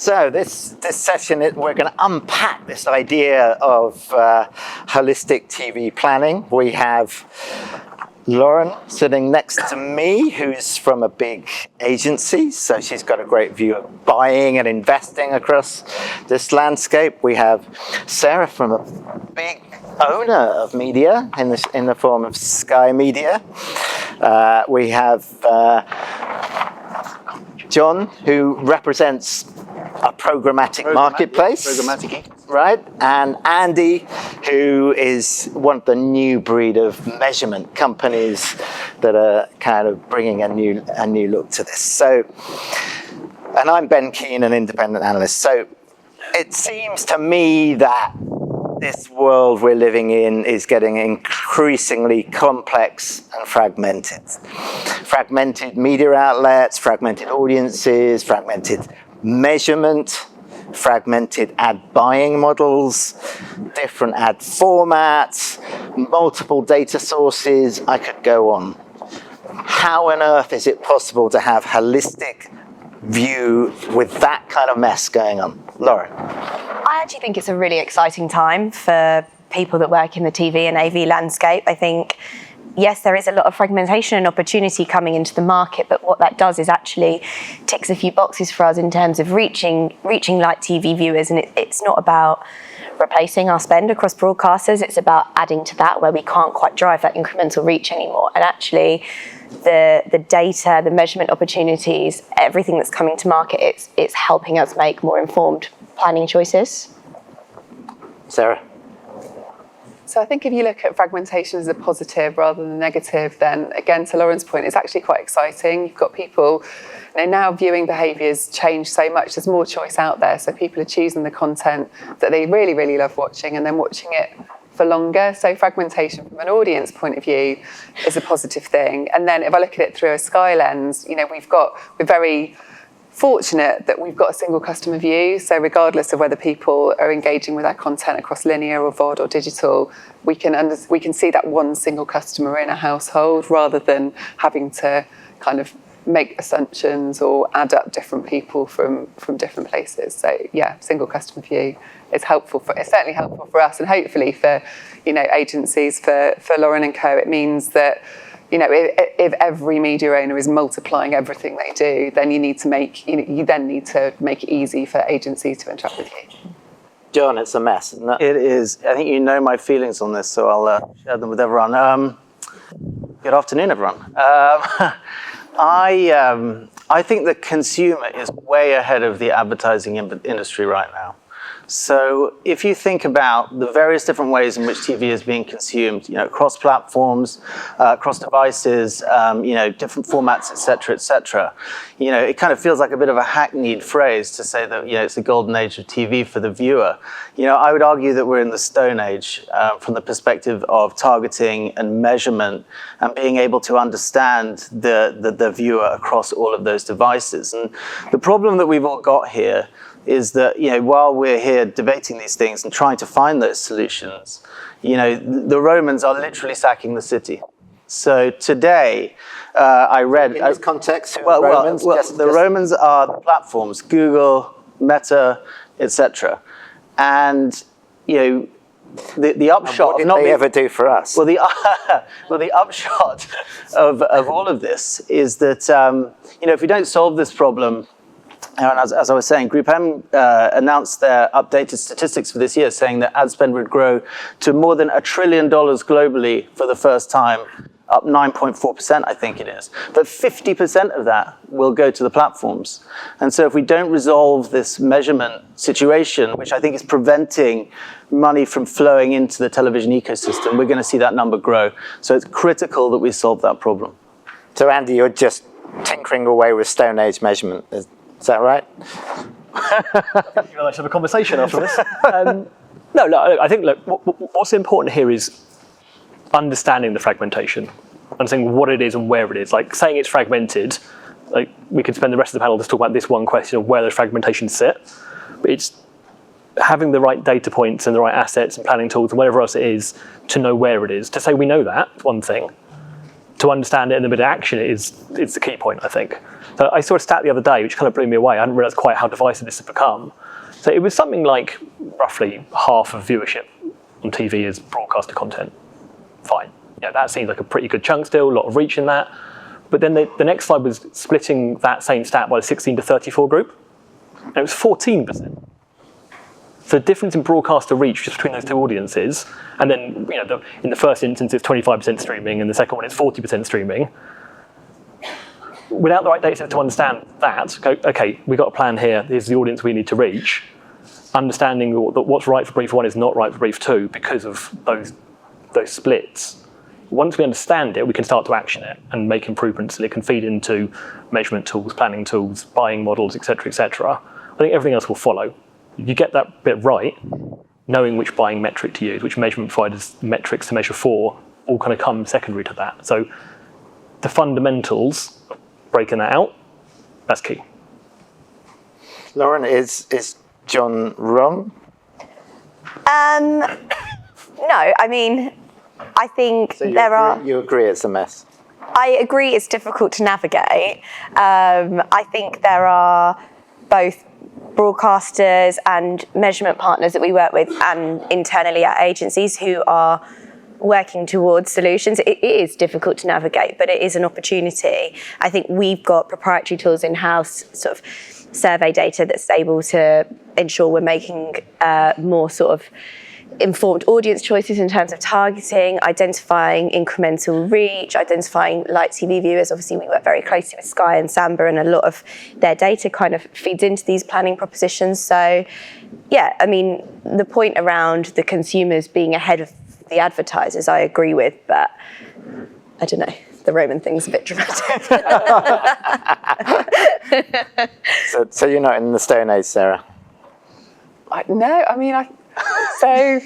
So this session, we're going to unpack this idea of holistic TV planning. We have Lauren sitting next to me, who's from a big agency, so she's got a great view of buying and investing across this landscape. We have Sarah from a big owner of media in the form of Sky Media. We have John, who represents a programmatic marketplace. Programmatic. Right, and Andy, who is one of the new breed of measurement companies that are kind of bringing a new look to this. So, and I'm Ben Keane, an independent analyst. So, it seems to me that this world we're living in is getting increasingly complex and fragmented. Fragmented media outlets, fragmented audiences, fragmented measurement, fragmented ad buying models, different ad formats, multiple data sources. I could go on. How on earth is it possible to have holistic view with that kind of mess going on? Laura? I actually think it's a really exciting time for people that work in the TV and AV landscape. I think, yes, there is a lot of fragmentation and opportunity coming into the market, but what that does is actually ticks a few boxes for us in terms of reaching light TV viewers. And it's not about replacing our spend across broadcasters. It's about adding to that where we can't quite drive that incremental reach anymore. And actually, the data, the measurement opportunities, everything that's coming to market, it's helping us make more informed planning choices. Sarah? So I think if you look at fragmentation as a positive rather than a negative, then again, to Lauren's point, it's actually quite exciting. You've got people, now viewing behaviours change so much. There's more choice out there. So people are choosing the content that they really, really love watching and then watching it for longer. So fragmentation from an audience point of view is a positive thing. And then if I look at it through a Sky lens, we're very fortunate that we've got a single customer view. So regardless of whether people are engaging with our content across linear or VOD or digital, we can see that one single customer in a household rather than having to kind of make assumptions or add up different people from different places. So yeah, single customer view is helpful. It's certainly helpful for us, and hopefully for agencies, for Lauren and Co. It means that if every media owner is multiplying everything they do, then you need to make it easy for agencies to interact with you. John, it's a mess, isn't it? It is. I think you know my feelings on this, so I'll share them with everyone. Good afternoon, everyone. I think the consumer is way ahead of the advertising industry right now. So if you think about the various different ways in which TV is being consumed, across platforms, across devices, different formats, et cetera, it kind of feels like a bit of a hackneyed phrase to say that, it's the golden age of TV for the viewer. I would argue that we're in the stone age from the perspective of targeting and measurement and being able to understand the viewer across all of those devices. And the problem that we've all got here is that, while we're here debating these things and trying to find those solutions, the Romans are literally sacking the city. So today, I read... In this context, Romans are the platforms, Google, Meta, etc. And, the upshot... And what did they ever do for us? Well, the upshot of all of this is that, if we don't solve this problem... And as I was saying, Group M announced their updated statistics for this year, saying that ad spend would grow to more than $1 trillion globally for the first time, up 9.4%, I think it is. But 50% of that will go to the platforms. And so if we don't resolve this measurement situation, which I think is preventing money from flowing into the television ecosystem, we're going to see that number grow. So it's critical that we solve that problem. So Andy, you're just tinkering away with Stone Age measurement. Is that right? You'd like to have a conversation after this. No, I think, what's important here is understanding the fragmentation, understanding what it is and where it is. Like saying it's fragmented, we could spend the rest of the panel just talking about this one question of where those fragmentations sit, but it's having the right data points and the right assets and planning tools and whatever else it is to know where it is. To say we know that, one thing. to understand it and then to action it is the key point, I think. So I saw a stat the other day which kind of blew me away. I hadn't realised quite how divisive this had become. So it was something like roughly half of viewership on TV is broadcaster content. Fine. Yeah, that seems like a pretty good chunk still, a lot of reach in that. But then the next slide was splitting that same stat by the 16 to 34 group, and it was 14%. So the difference in broadcaster reach just between those two audiences, and then in the first instance it's 25% streaming, and the second one it's 40% streaming. Without the right data set to understand that, okay, we got a plan here. Here's the audience we need to reach. Understanding that what's right for brief 1 is not right for brief 2 because of those splits. Once we understand it, we can start to action it and make improvements, and it can feed into measurement tools, planning tools, buying models, etc., etc. I think everything else will follow. You get that bit right, knowing which buying metric to use, which measurement providers metrics to measure for, all kind of come secondary to that. So the fundamentals, breaking that out, that's key. Lauren, is John wrong? No, I mean, I think So you agree it's a mess? I agree it's difficult to navigate. I think there are both broadcasters and measurement partners that we work with and internally at agencies who are working towards solutions. It is difficult to navigate, but it is an opportunity. I think we've got proprietary tools in-house, sort of survey data that's able to ensure we're making more sort of informed audience choices in terms of targeting, identifying incremental reach, identifying light TV viewers. Obviously, we work very closely with Sky and Samba, and a lot of their data kind of feeds into these planning propositions. So, yeah, I mean, the point around the consumers being ahead of the advertisers, I agree with, but I don't know. The Roman thing's a bit dramatic. So you're not in the Stone Age, Sarah? No, I mean, so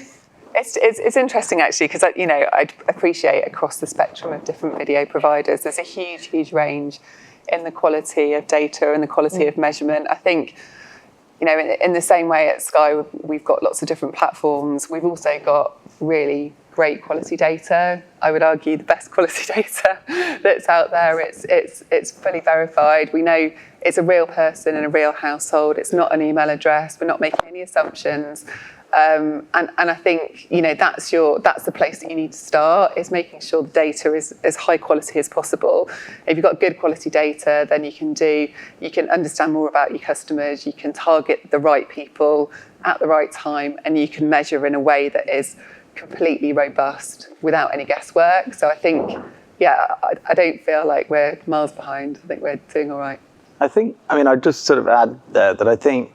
it's interesting actually, because I appreciate across the spectrum of different video providers, there's a huge range in the quality of data and the quality of measurement. I think, in the same way at Sky, we've got lots of different platforms. We've also got really great quality data. I would argue the best quality data that's out there. It's fully verified. We know it's a real person in a real household. It's not an email address. We're not making any assumptions. And I think that's the place that you need to start, is making sure the data is as high quality as possible. If you've got good quality data, then you can understand more about your customers, you can target the right people at the right time, and you can measure in a way that is completely robust without any guesswork. So I think, I don't feel like we're miles behind. I think we're doing all right. I'd just sort of add there that I think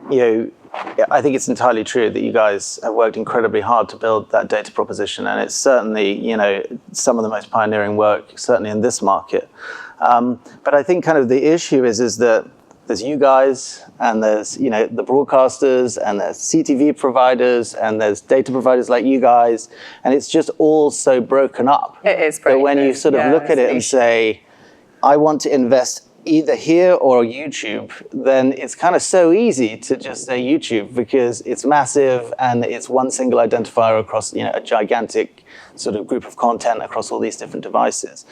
it's entirely true that you guys have worked incredibly hard to build that data proposition, and it's certainly, some of the most pioneering work, certainly in this market. But I think kind of the issue is that there's you guys, and there's, the broadcasters, and there's CTV providers, and there's data providers like you guys, and it's just all so broken up. It is broken. But when you sort of look at it and say, I want to invest either here or YouTube, then it's kind of so easy to just say YouTube, because it's massive and it's one single identifier across a gigantic sort of group of content across all these different devices.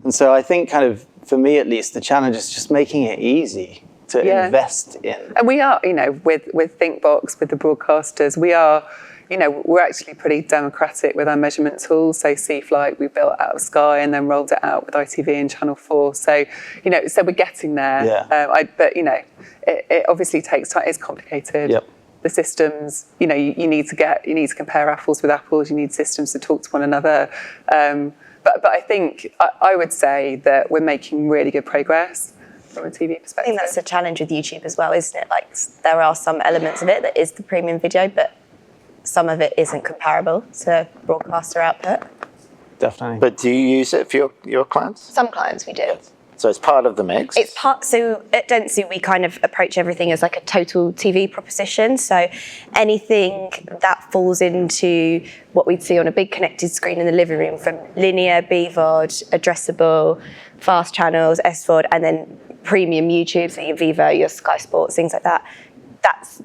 And so I think kind of, for me at least, the challenge is just making it easy to invest in. And we are, with ThinkBox, with the broadcasters, we are, we're actually pretty democratic with our measurement tools. So C-Flight, we built out of Sky and then rolled it out with ITV and Channel 4. So, so we're getting there. Yeah. But, it obviously takes time. It's complicated. Yep. The systems, you need to compare apples with apples. You need systems to talk to one another. But I think I would say that we're making really good progress from a TV perspective. I think that's the challenge with YouTube as well, isn't it? Like, there are some elements of it that is the premium video, but some of it isn't comparable to broadcaster output. Definitely. But do you use it for your clients? Some clients we do. So it's part of the mix? So at Dentsu, we kind of approach everything as like a total TV proposition. So anything that falls into what we'd see on a big connected screen in the living room, from linear, BVOD, addressable, fast channels, SVOD, and then premium YouTube, so your Vivo, your Sky Sports, things like that.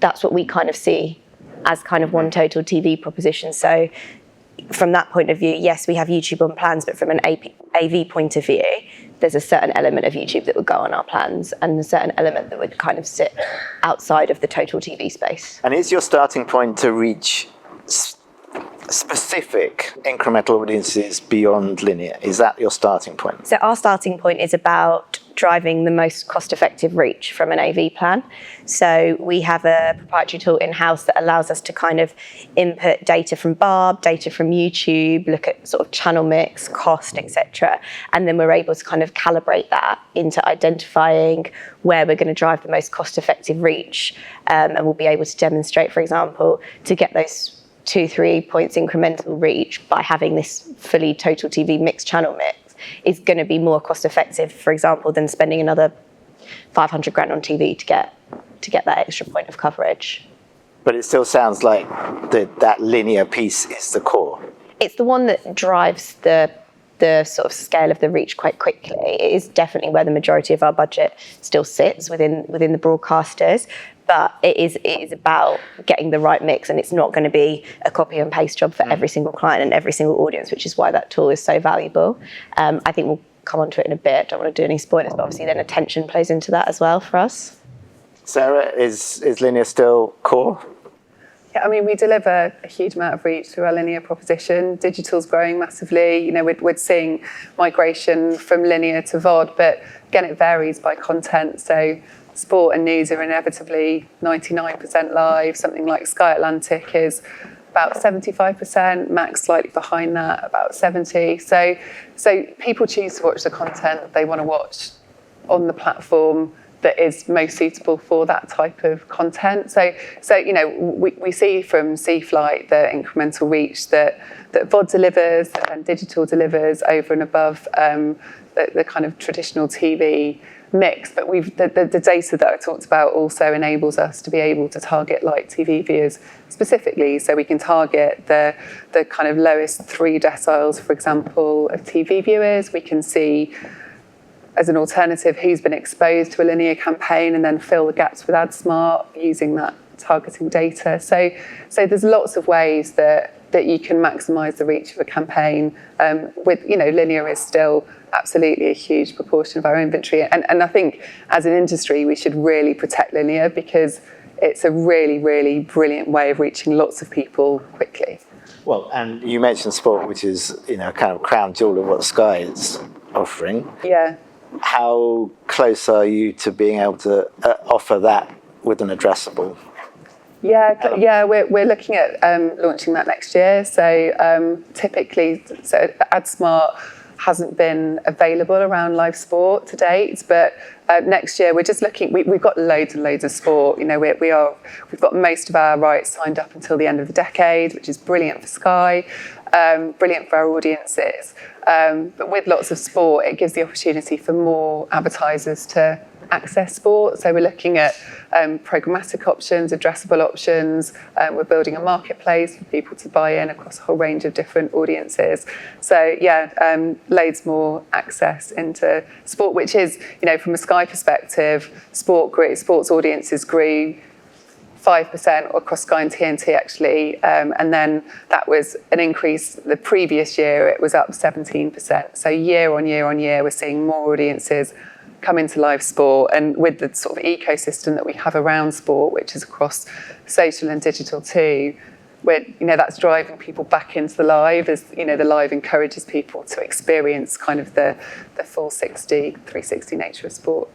That's what we kind of see as kind of one total TV proposition. So from that point of view, yes, we have YouTube on plans, but from an AV point of view, there's a certain element of YouTube that would go on our plans and a certain element that would kind of sit outside of the total TV space. And is your starting point to reach specific incremental audiences beyond linear? Is that your starting point? So our starting point is about driving the most cost-effective reach from an AV plan. So we have a proprietary tool in-house that allows us to kind of input data from Barb, data from YouTube, look at sort of channel mix, cost, etc. And then we're able to kind of calibrate that into identifying where we're going to drive the most cost-effective reach. And we'll be able to demonstrate, for example, to get those 2-3 points incremental reach by having this fully total TV mixed channel mix is going to be more cost effective, for example, than spending another 500 grand on TV to get that extra point of coverage. But it still sounds like that linear piece is the core. It's the one that drives the sort of scale of the reach quite quickly. It is definitely where the majority of our budget still sits within the broadcasters. But it is about getting the right mix, and it's not going to be a copy and paste job for every single client and every single audience, which is why that tool is so valuable. I think we'll come on to it in a bit. Don't want to do any spoilers, but obviously then attention plays into that as well for us. Sarah, is linear still core? Yeah, I mean, we deliver a huge amount of reach through our linear proposition. Digital's growing massively. You know, we're seeing migration from linear to VOD, but again, it varies by content. So sport and news are inevitably 99% live. Something like Sky Atlantic is about 75%, Max slightly behind that, about 70%. So people choose to watch the content that they want to watch on the platform that is most suitable for that type of content. So you know, we see from C-Flight the incremental reach that VOD delivers and digital delivers over and above the kind of traditional TV mix, but the data that I talked about also enables us to be able to target light TV viewers specifically, so we can target the kind of lowest 3 deciles, for example, of TV viewers. We can see as an alternative who's been exposed to a linear campaign and then fill the gaps with AdSmart using that targeting data. So there's lots of ways that you can maximise the reach of a campaign. With, you know, linear is still absolutely a huge proportion of our inventory. And I think as an industry, we should really protect linear because it's a really, really brilliant way of reaching lots of people quickly. Well, and you mentioned sport, which is, you know, kind of crown jewel of what Sky is offering. Yeah. How close are you to being able to offer that with an addressable? Yeah, we're looking at launching that next year. So typically, AdSmart hasn't been available around live sport to date, but next year we're just looking. We've got loads and loads of sport. You know, we've got most of our rights signed up until the end of the decade, which is brilliant for Sky, brilliant for our audiences. But with lots of sport, it gives the opportunity for more advertisers to access sport. So we're looking at programmatic options, addressable options. We're building a marketplace for people to buy in across a whole range of different audiences. So yeah, loads more access into sport, which is, you know, from a Sky perspective, sports audiences grew 5% across Sky and TNT actually, and then that was an increase. The previous year it was up 17%. So year on year on year, we're seeing more audiences come into live sport, and with the sort of ecosystem that we have around sport, which is across social and digital too, where, you know, that's driving people back into the live, as, you know, the live encourages people to experience kind of the full 360 nature of sport.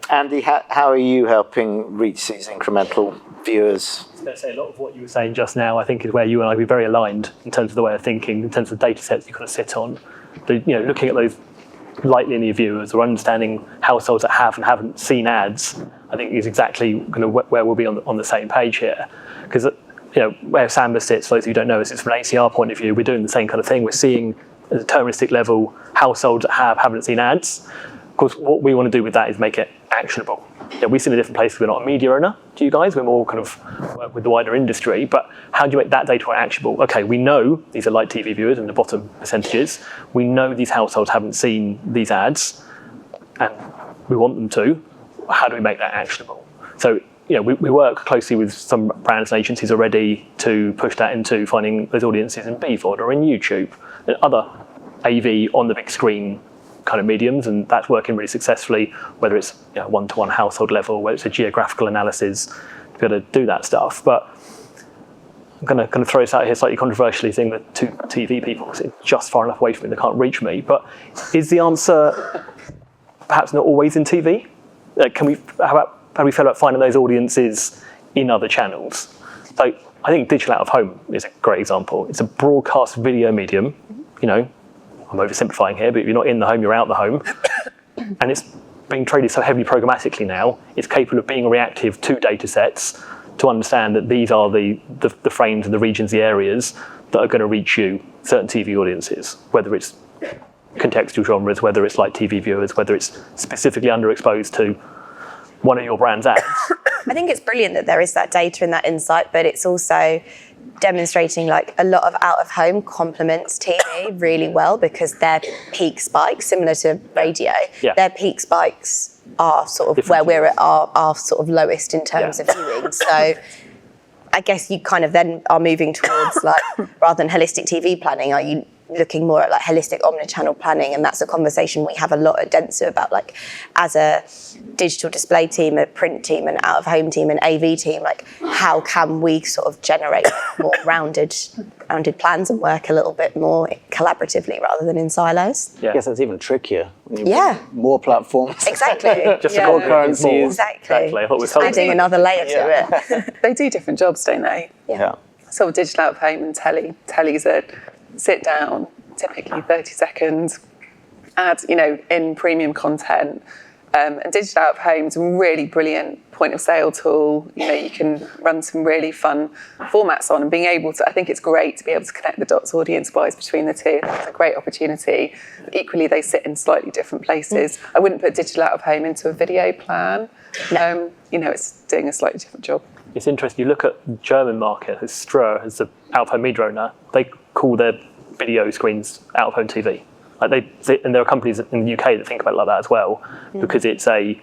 Andy, how are you helping reach these incremental viewers? I was going to say, a lot of what you were saying just now, I think, is where you and I will be very aligned in terms of the way of thinking, in terms of the data sets you kind of sit on. You know, looking at those light linear viewers or understanding households that have and haven't seen ads, I think is exactly kind of where we'll be on the same page here. Because, you know, where Samba sits, for those who don't know, is it's from an ACR point of view, we're doing the same kind of thing. We're seeing at a deterministic level households that haven't seen ads. Of course, what we want to do with that is make it actionable. You know, we sit in a different place. We're not a media owner to you guys. We're more kind of work with the wider industry. But how do you make that data actionable? Okay, we know these are light TV viewers in the bottom percentages. We know these households haven't seen these ads, and we want them to. How do we make that actionable? So we work closely with some brands and agencies already to push that into finding those audiences in BVOD or in YouTube and other AV on the big screen kind of mediums, and that's working really successfully, whether it's one-to-one household level, whether it's a geographical analysis, to be able to do that stuff. But I'm going to kind of throw this out here slightly controversially, saying that to TV people, it's just far enough away from me, they can't reach me. But is the answer perhaps not always in TV? How do we feel about finding those audiences in other channels? So I think digital out of home is a great example. It's a broadcast video medium. I'm oversimplifying here, but if you're not in the home, you're out the home. And it's being traded so heavily programmatically now, it's capable of being reactive to data sets to understand that these are the frames and the regions, the areas that are going to reach you, certain TV audiences, whether it's contextual genres, whether it's like TV viewers, whether it's specifically underexposed to one of your brand's ads. I think it's brilliant that there is that data and that insight, but it's also demonstrating like a lot of out of home complements TV really well, because their peak spikes, similar to radio, their peak spikes are sort of different where we're at our sort of lowest in terms of viewing. So I guess you kind of then are moving towards like, rather than holistic TV planning, are you looking more at like holistic omnichannel planning? And that's a conversation we have a lot at Dentsu about, like, as a digital display team, a print team, an out of home team, an AV team, like how can we sort of generate more rounded plans and work a little bit more collaboratively rather than in silos? I guess that's even trickier when you put more platforms. Exactly. Just more currencies. Exactly. I thought Just adding another layer to it. They do different jobs, don't they? Yeah. Sort of digital out of home and telly's a sit down, typically 30 seconds, ad, in premium content. And digital out of home is a really brilliant point of sale tool. You can run some really fun formats on, and being able to, I think it's great to be able to connect the dots audience-wise between the two. It's a great opportunity. Equally, they sit in slightly different places. I wouldn't put digital out of home into a video plan. No. It's doing a slightly different job. It's interesting. You look at the German market, as Ströer, as the out-of-home media owner, they call their video screens out-of-home TV. Like and there are companies in the UK that think about it like that as well, because it's a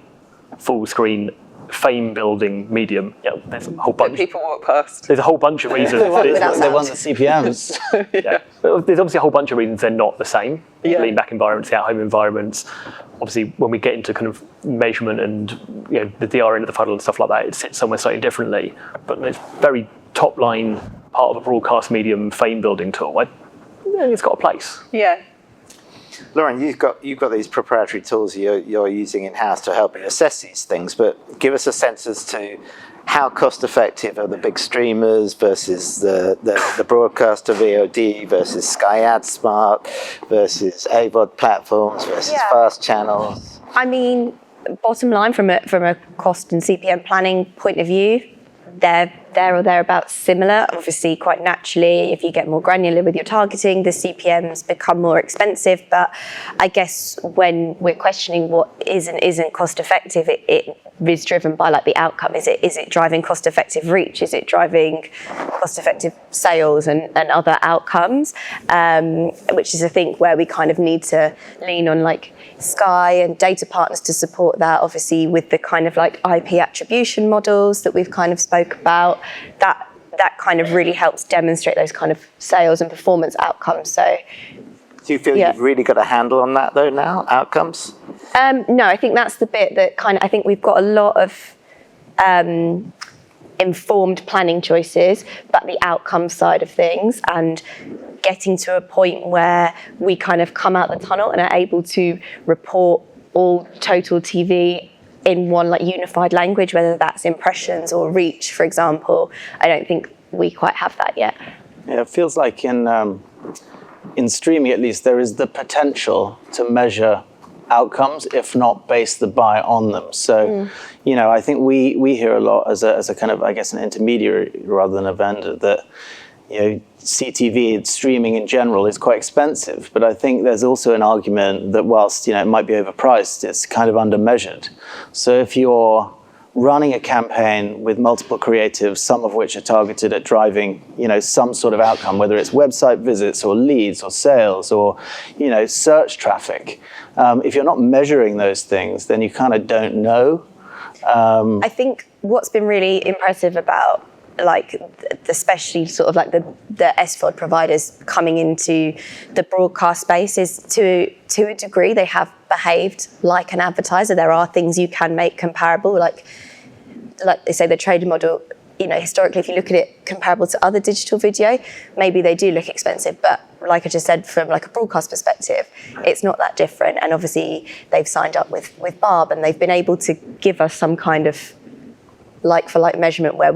full-screen fame-building medium. There's a whole bunch. People walk past. There's a whole bunch of reasons. They want the CPMs. But there's obviously a whole bunch of reasons they're not the same. Lean-back environments, the at-home environments. Obviously, when we get into kind of measurement and the DR end of the funnel and stuff like that, it sits somewhere slightly differently. But it's very top-line part of a broadcast medium fame-building tool. It's got a place. Yeah. Lauren, you've got these proprietary tools you're using in-house to help you assess these things, but give us a sense as to how cost-effective are the big streamers versus the broadcaster VOD versus Sky AdSmart versus AVOD platforms versus fast channels. I mean, bottom line, from a cost and CPM planning point of view, they're there or thereabouts similar. Obviously, quite naturally, if you get more granular with your targeting, the CPMs become more expensive. But I guess when we're questioning what is and isn't cost effective, it is driven by like the outcome. Is it driving cost effective reach? Is it driving cost effective sales and other outcomes? Which is, I think, where we kind of need to lean on like Sky and data partners to support that, obviously with the kind of like IP attribution models that we've kind of spoke about, that kind of really helps demonstrate those kind of sales and performance outcomes. So do you feel you've really got a handle on that though now, outcomes? No, I think that's the bit that I think we've got a lot of informed planning choices, but the outcome side of things and getting to a point where we kind of come out the tunnel and are able to report all total TV in one like unified language, whether that's impressions or reach, for example. I don't think we quite have that yet. Yeah, it feels like in streaming at least, there is the potential to measure outcomes, if not base the buy on them. So, I think we hear a lot as a kind of, I guess, an intermediary rather than a vendor that, CTV streaming in general is quite expensive, but I think there's also an argument that whilst, it might be overpriced, it's kind of undermeasured. So if you're running a campaign with multiple creatives, some of which are targeted at driving, some sort of outcome, whether it's website visits or leads or sales or, search traffic, if you're not measuring those things, then you kind of don't know. I think what's been really impressive about like especially sort of like the SVOD providers coming into the broadcast space is to a degree they have behaved like an advertiser. There are things you can make comparable, like they say the trade model, you know, historically if you look at it comparable to other digital video, maybe they do look expensive, but like I just said, from like a broadcast perspective, it's not that different. And obviously they've signed up with Barb and they've been able to give us some kind of like for like measurement where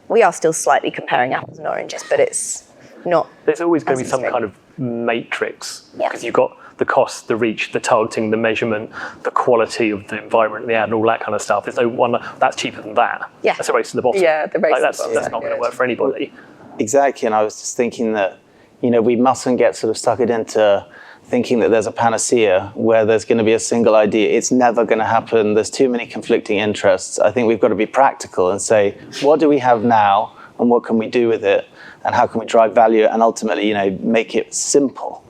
we are still slightly comparing apples and oranges, but it's not. There's always going to be some kind of matrix, because you've got the cost, the reach, the targeting, the measurement, the quality of the environment, the ad, and all that kind of stuff. There's no one that's cheaper than that. Yeah. That's a race to the bottom. Yeah, the race to the bottom. That's not going to work for anybody. Exactly, and I was just thinking that, you know, we mustn't get sort of suckered into thinking that there's a panacea where there's going to be a single idea. It's never going to happen. There's too many conflicting interests. I think we've got to be practical and say, what do we have now and what can we do with it? And how can we drive value and ultimately, you know, make it simple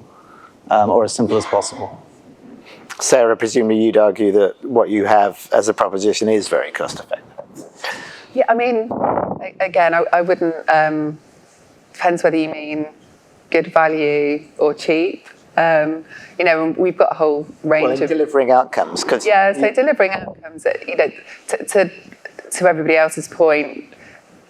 or as simple as possible? Sarah, presumably you'd argue that what you have as a proposition is very cost effective. Yeah, I mean, again, I wouldn't, depends whether you mean good value or cheap. You know, we've got a whole range of delivering outcomes. So delivering outcomes, you know, to everybody else's point,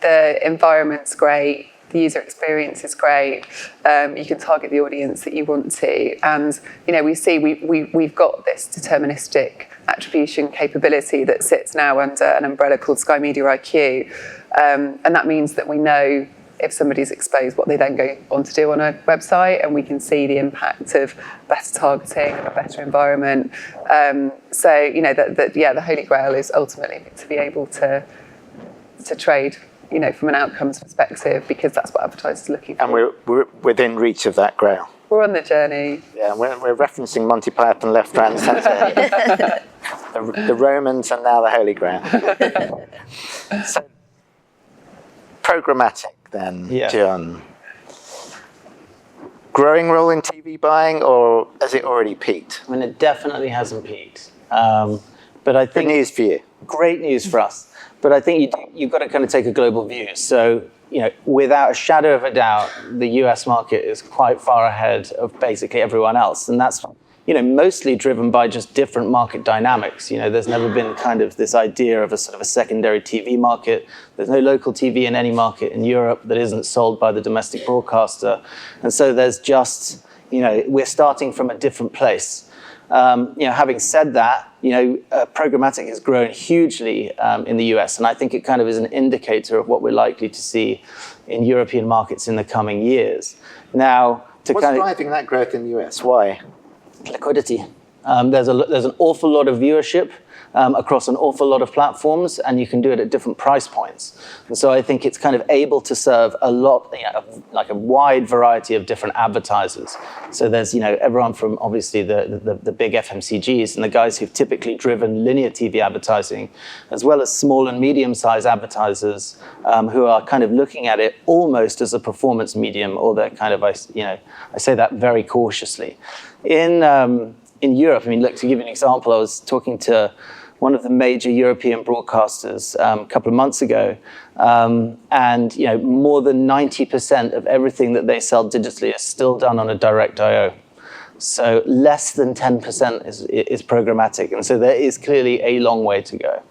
the environment's great, the user experience is great. You can target the audience that you want to, and you know, we see we've got this deterministic attribution capability that sits now under an umbrella called Sky Media IQ, and that means that we know if somebody's exposed, what they then go on to do on a website, and we can see the impact of better targeting and a better environment. So, you know, the holy grail is ultimately to be able to trade, you know, from an outcomes perspective, because that's what advertisers are looking for. And we're within reach of that grail. We're on the journey. Yeah, we're referencing Monty Python left, right, and centre. the Romans and now the Holy Grail. So, programmatic then, John. Growing role in TV buying, or has it already peaked? I mean, it definitely hasn't peaked. But I think good news for you. Great news for us. But I think you've got to kind of take a global view. So, you know, without a shadow of a doubt, the US market is quite far ahead of basically everyone else. And that's, you know, mostly driven by just different market dynamics. You know, there's never been kind of this idea of a sort of a secondary TV market. There's no local TV in any market in Europe that isn't sold by the domestic broadcaster. And so there's just, you know, we're starting from a different place. You know, having said that, you know, programmatic has grown hugely in the US, and I think it kind of is an indicator of what we're likely to see in European markets in the coming years. Now, what's driving that growth in the US? Why? Liquidity. There's an awful lot of viewership across an awful lot of platforms, and you can do it at different price points. And so I think it's kind of able to serve a lot, you know, like a wide variety of different advertisers. So there's, you know, everyone from obviously the big FMCGs and the guys who've typically driven linear TV advertising, as well as small and medium-sized advertisers who are kind of looking at it almost as a performance medium, or they're kind of, you know, I say that very cautiously. In Europe, I mean, look, to give you an example, I was talking to one of the major European broadcasters a couple of months ago, and you know, more than 90% of everything that they sell digitally is still done on a direct IO. So less than 10% is programmatic, and so there is clearly a long way to go.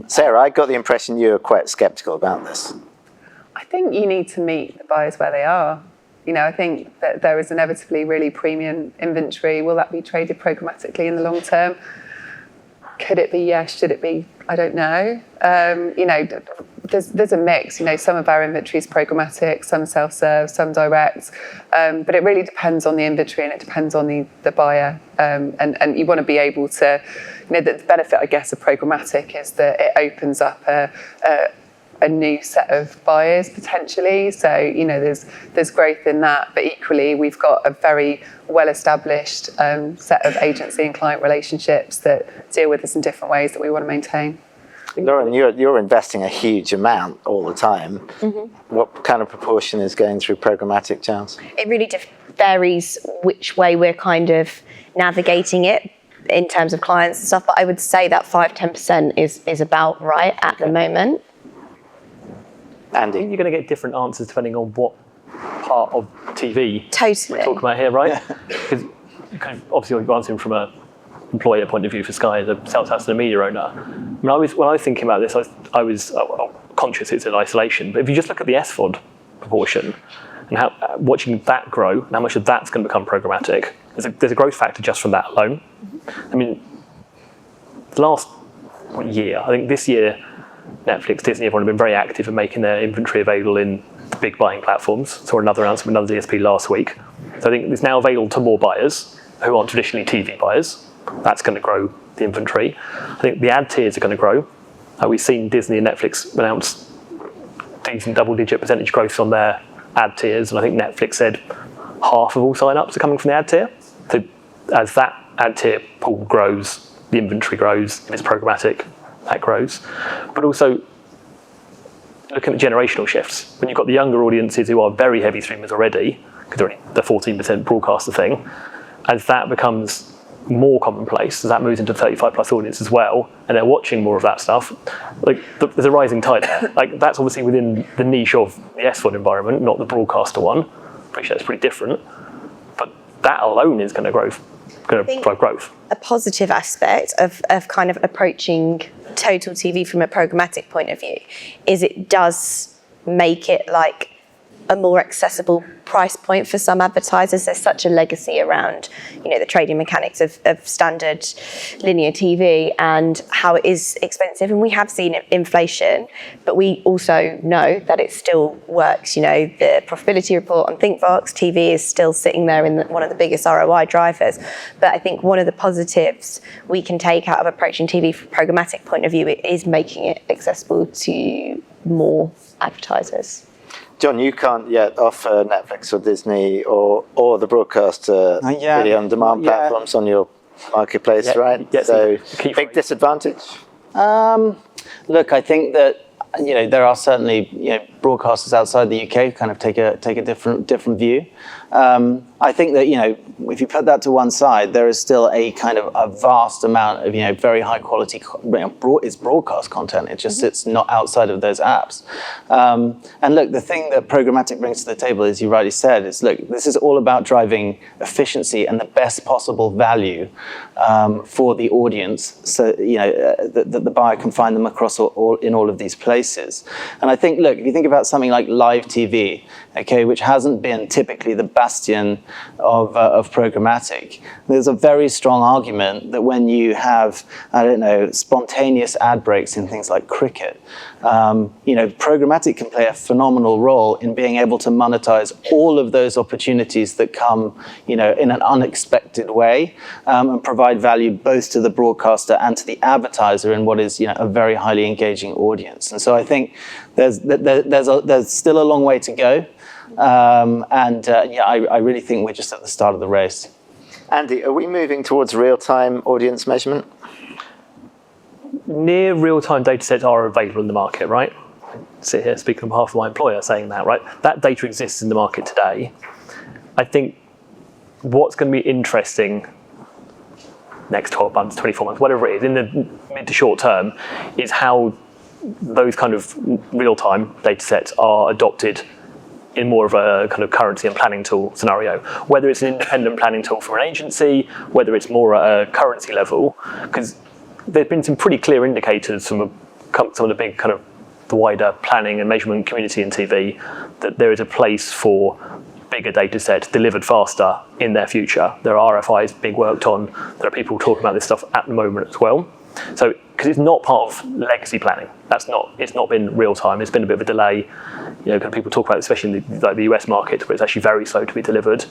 Sarah, I got the impression you were quite sceptical about this. I think you need to meet the buyers where they are. You know, I think that there is inevitably really premium inventory. Will that be traded programmatically in the long term? Could it be yes? Should it be? I don't know. You know, there's a mix. You know, some of our inventory is programmatic, some self-serve, some direct. But it really depends on the inventory, and it depends on the buyer. And you want to be able to, you know, the benefit, I guess, of programmatic is that it opens up a new set of buyers potentially. So, you know, there's growth in that, but equally we've got a very well-established set of agency and client relationships that deal with us in different ways that we want to maintain. Lauren, you're investing a huge amount all the time. Mm-hmm. What kind of proportion is going through programmatic channels? It really varies which way we're kind of navigating it. in terms of clients and stuff, but I would say that 5-10% is about right at the moment. Andy? You're going to get different answers depending on what part of TV Totally. we're talking about here, right? Because obviously you're answering from a employer point of view for Sky as a sales house and a media owner. When I was thinking about this, I was conscious it's in isolation, but if you just look at the SVOD proportion and how watching that grow and how much of that's going to become programmatic, there's a growth factor just from that alone. I mean, the last year, I think this year, Netflix, Disney, everyone have been very active in making their inventory available in the big buying platforms. Saw another announcement, another DSP last week. So I think it's now available to more buyers who aren't traditionally TV buyers. That's going to grow the inventory. I think the ad tiers are going to grow. We've seen Disney and Netflix announce decent double-digit percentage growth on their ad tiers, and I think Netflix said half of all sign-ups are coming from the ad tier. So as that ad tier pool grows, the inventory grows. If it's programmatic, that grows. But also looking at generational shifts. When you've got the younger audiences who are very heavy streamers already, because they're only the 14% broadcaster thing, as that becomes more commonplace, as that moves into 35 plus audience as well, and they're watching more of that stuff, like there's a rising tide there. Like that's obviously within the niche of the SVOD environment, not the broadcaster one. Appreciate it's pretty different, but that alone is going to drive growth. A positive aspect of kind of approaching total TV from a programmatic point of view is it does make it like a more accessible price point for some advertisers. There's such a legacy around, the trading mechanics of standard linear TV and how it is expensive. And we have seen inflation, but we also know that it still works. The profitability report on ThinkVox, TV is still sitting there in one of the biggest ROI drivers. But I think one of the positives we can take out of approaching TV from a programmatic point of view is making it accessible to more advertisers. John, you can't yet offer Netflix or Disney or the broadcaster video on demand platforms on your marketplace, right? So big disadvantage. Look, I think that there are certainly broadcasters outside the UK kind of take a different view. I think that if you put that to one side, there is still a kind of a vast amount of very high quality it's broadcast content. It just sits not outside of those apps. And look, the thing that programmatic brings to the table, as you rightly said, is look, this is all about driving efficiency and the best possible value for the audience, so that the buyer can find them across in all of these places. And I think, look, if you think about something like live TV, which hasn't been typically the bastion of programmatic, there's a very strong argument that when you have, spontaneous ad breaks in things like cricket, programmatic can play a phenomenal role in being able to monetize all of those opportunities that come, in an unexpected way, and provide value both to the broadcaster and to the advertiser in what is, a very highly engaging audience. And so I think there's still a long way to go. I really think we're just at the start of the race. Andy, are we moving towards real-time audience measurement? Near real-time data sets are available in the market, right? I sit here speaking on behalf of my employer saying that, right? That data exists in the market today. I think what's going to be interesting next 12 months, 24 months, whatever it is, in the mid to short term, is how those kind of real-time data sets are adopted in more of a kind of currency and planning tool scenario, whether it's an independent planning tool from an agency, whether it's more at a currency level, because there's been some pretty clear indicators from some of the big kind of the wider planning and measurement community in TV that there is a place for bigger data sets delivered faster in their future. There are RFIs being worked on. There are people talking about this stuff at the moment as well. So, because it's not part of legacy planning. It's not been real time. It's been a bit of a delay. Kind of people talk about it, especially in the US market, where it's actually very slow to be delivered.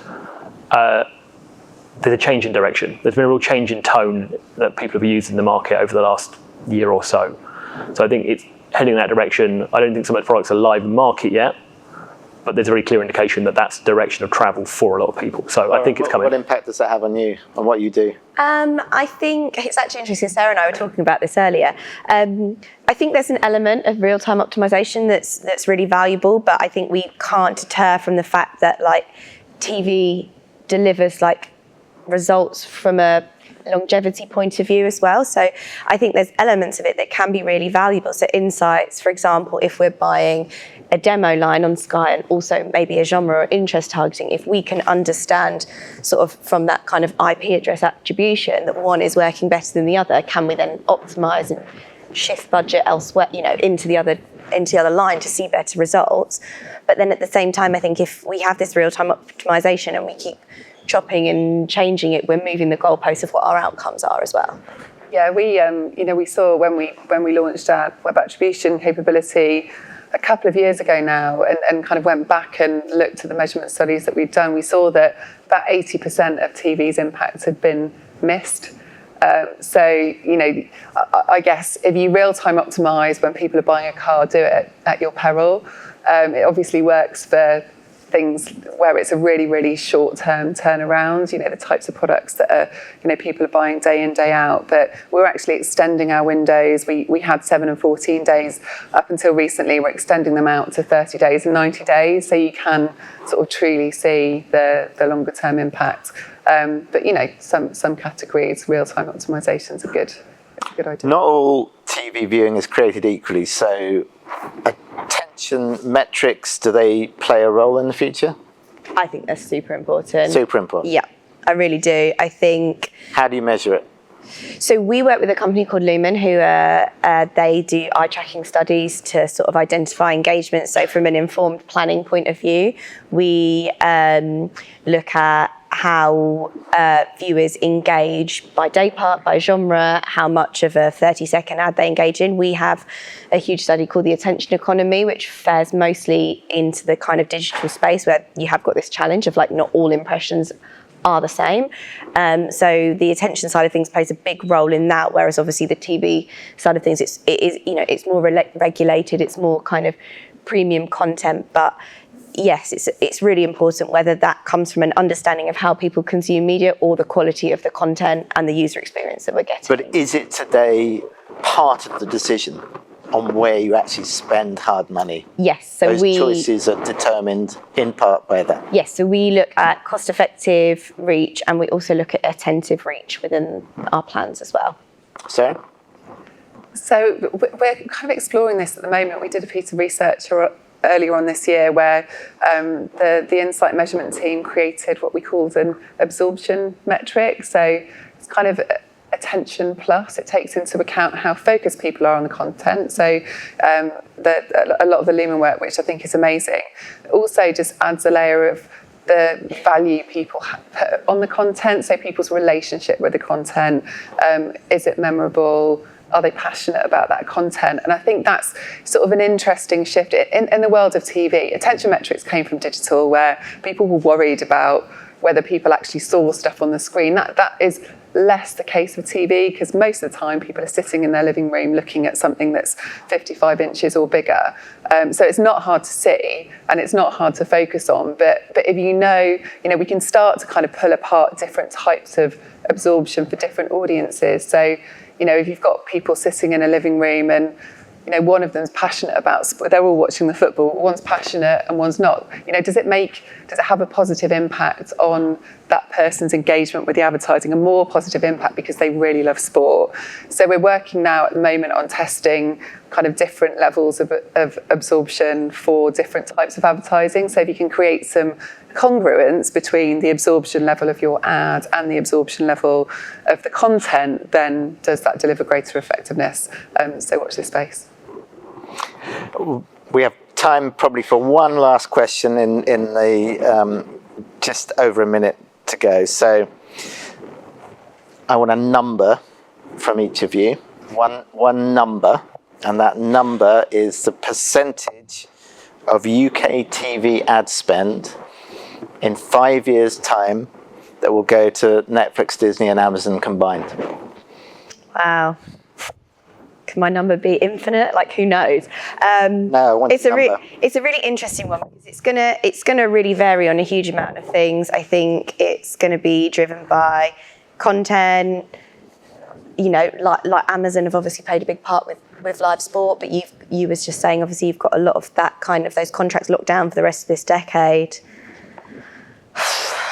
There's a change in direction. There's been a real change in tone that people have used in the market over the last year or so. So I think it's heading in that direction. I don't think some of the products are live in market yet, but there's a very clear indication that that's the direction of travel for a lot of people. So I think it's coming. What impact does that have on you, on what you do? I think it's actually interesting. Sarah and I were talking about this earlier. I think there's an element of real-time optimization that's really valuable, but I think we can't deter from the fact that TV delivers results from a longevity point of view as well. So I think there's elements of it that can be really valuable. So insights, for example, if we're buying a demo line on Sky and also maybe a genre or interest targeting, if we can understand sort of from that kind of IP address attribution that one is working better than the other, can we then optimize and shift budget elsewhere, into the other line to see better results? But then at the same time, I think if we have this real-time optimization and we keep chopping and changing it, we're moving the goalposts of what our outcomes are as well. Yeah, we saw when we launched our web attribution capability a couple of years ago now, and kind of went back and looked at the measurement studies that we've done, we saw that about 80% of TV's impacts had been missed. So, I guess if you real-time optimise when people are buying a car, do it at your peril. It obviously works for things where it's a really, really short-term turnaround, the types of products that are, people are buying day in, day out. But we're actually extending our windows. We had 7 and 14 days up until recently. We're extending them out to 30 days and 90 days, so you can sort of truly see the longer-term impact. But, some categories, real-time optimization is a good idea. Not all TV viewing is created equally, so attention metrics, do they play a role in the future? I think they're super important. Super important. Yeah, I really do. I think... How do you measure it? So we work with a company called Lumen who they do eye tracking studies to sort of identify engagement. So from an informed planning point of view, we look at how viewers engage by day part, by genre, how much of a 30-second ad they engage in. We have a huge study called the attention economy, which fares mostly into the kind of digital space where you have got this challenge of like not all impressions are the same. So the attention side of things plays a big role in that, whereas obviously the TV side of things, it's more regulated, it's more kind of premium content, but yes, it's really important whether that comes from an understanding of how people consume media or the quality of the content and the user experience that we're getting. But is it today part of the decision on where you actually spend hard money? Yes. So those choices are determined in part by that. Yes. So we look at cost-effective reach and we also look at attentive reach within our plans as well. Sarah? So we're kind of exploring this at the moment. We did a piece of research earlier on this year where the Insight measurement team created what we called an absorption metric. So it's kind of attention plus. It takes into account how focused people are on the content. So a lot of the Lumen work, which I think is amazing, also just adds a layer of the value people put on the content. So people's relationship with the content. Is it memorable? Are they passionate about that content? And I think that's sort of an interesting shift. In the world of TV, attention metrics came from digital, where people were worried about whether people actually saw stuff on the screen. That is less the case with TV, because most of the time people are sitting in their living room looking at something that's 55 inches or bigger. So it's not hard to see and it's not hard to focus on. But if we can start to kind of pull apart different types of absorption for different audiences. So, if you've got people sitting in a living room and, one of them's passionate about sport, they're all watching the football, one's passionate and one's not, does it have a positive impact on that person's engagement with the advertising, a more positive impact because they really love sport? So we're working now at the moment on testing kind of different levels of absorption for different types of advertising. So if you can create some congruence between the absorption level of your ad and the absorption level of the content, then does that deliver greater effectiveness? So watch this space. We have time probably for one last question in the just over a minute to go. So I want a number from each of you, one number, and that number is the percentage of UK TV ad spend in 5 years' time that will go to Netflix, Disney and Amazon combined. Wow. Can my number be infinite? Like, who knows? No, I want it's a really interesting one because it's gonna really vary on a huge amount of things. I think it's gonna be driven by content. Like Amazon have obviously played a big part with live sport, but you was just saying obviously you've got a lot of that kind of those contracts locked down for the rest of this decade.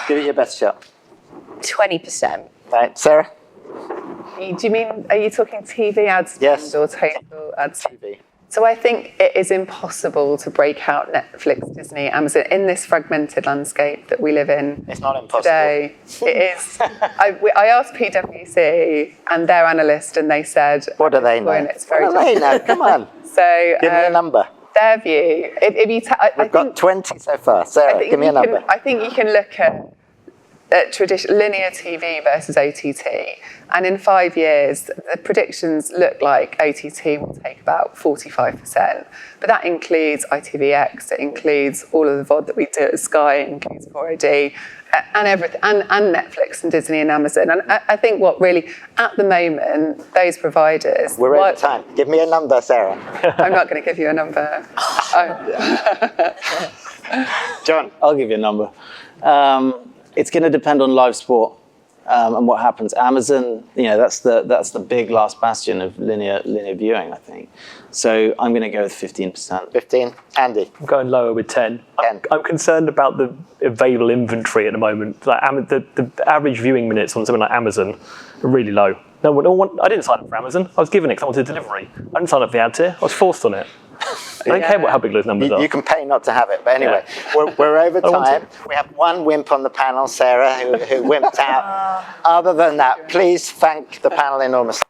Give it your best shot. 20%. Right, Sarah? Do you mean, are you talking TV ad spend Yes. or total ad spend? TV. So I think it is impossible to break out Netflix, Disney, Amazon in this fragmented landscape that we live in. It's not impossible. Today. It is. I asked PwC and their analyst, and they said, What do they know? It's very What do they know? Come on. So Give me a number. their view. If you We've got 20 so far. Sarah, give me a number. I think you can look at linear TV versus OTT, and in 5 years, the predictions look like OTT will take about 45%. But that includes ITVX, it includes all of the VOD that we do at Sky, it includes 4OD, and everything, and Netflix and Disney and Amazon. And I think what really, at the moment, those providers. We're over time. Give me a number, Sarah. I'm not going to give you a number. John. I'll give you a number. It's going to depend on live sport and what happens. Amazon, that's the big last bastion of linear viewing, I think. So I'm going to go with 15%. 15. Andy. I'm going lower with 10. 10. I'm concerned about the available inventory at the moment. Like the average viewing minutes on something like Amazon are really low. I didn't sign up for Amazon. I was given it because I wanted delivery. I didn't sign up for the ad tier. I was forced on it. I don't care how big those numbers are. You can pay not to have it. But anyway, we're over time. We have one wimp on the panel, Sarah, who wimped out. Other than that, please thank the panel enormously.